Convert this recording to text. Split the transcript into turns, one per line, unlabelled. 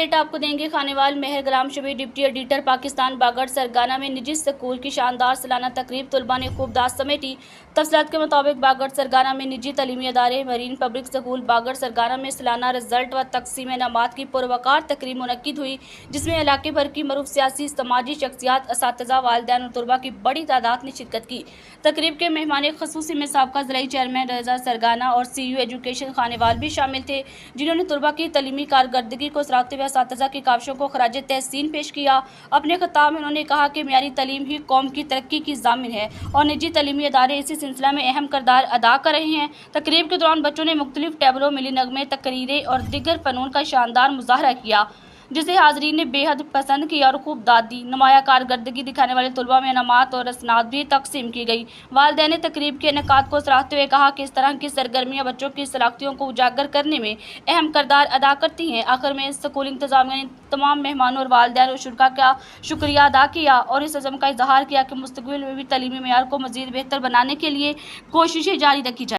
Update आपको देंगे। खानेवाल मेहर ग्राम Shabir deputy editor Pakistan बागड़ सरगाना में निजी स्कूल की शानदार सालाना तकरीब तलबा ने खूब दाद समेटी। तफसीलात के मुताबिक बागड़ सरगाना में निजी तलीमी अदारे मरीन पब्लिक स्कूल बागड़ सरगाना में सालाना रिजल्ट व तकसीम इनामात की पुरवकार तकरीब मुनक्किद हुई, जिसमें इलाके भर की मरूफ सियासी समाजी शख्सियात, असातिज़ा, वालिदैन और तलबा की बड़ी तादाद ने शिरकत की। तकरीब के मेहमान खसूसी में साबका ज़िला चेयरमैन रज़ा सरगाना और CU एजुकेशन खानेवाल भी शामिल थे, जिन्होंने तलबा की तलीमी कारकर्दगी को सराहते हुए असातिज़ा की काविशों को खराज तहसीन पेश किया। अपने खिताब में उन्होंने कहा कि मियारी तलीम ही कौम की तरक्की की ज़ामिन है और निजी तलीमी अदारे इसी सिलसिला में अहम किरदार अदा कर रहे हैं। तकरीब के दौरान बच्चों ने मुख्तलिफ टैबलों, मिली नगमे, तकरीरें और दिगर फ़नून का शानदार मुज़ाहरा किया, जिसे हाज़रीन ने बेहद पसंद किया और खूब दाद दी। नुमाया कारकर्दगी दिखाने वाले तलबा में इनामात और असनाद भी तकसीम की गई। वालिदैन ने तकरीब के इनेकाद को सराहते हुए कहा कि इस तरह की सरगर्मियाँ बच्चों की सलाख्तियों को उजागर करने में अहम किरदार अदा करती हैं। आखिर में स्कूल इंतज़ामिया ने तमाम मेहमानों और वालिदैन और शुरका का शुक्रिया अदा किया और इस अज़म का इजहार किया कि मुस्तक़बिल में भी तलीमी मेयार को मज़ीद बेहतर बनाने के लिए कोशिशें जारी रखी जाए।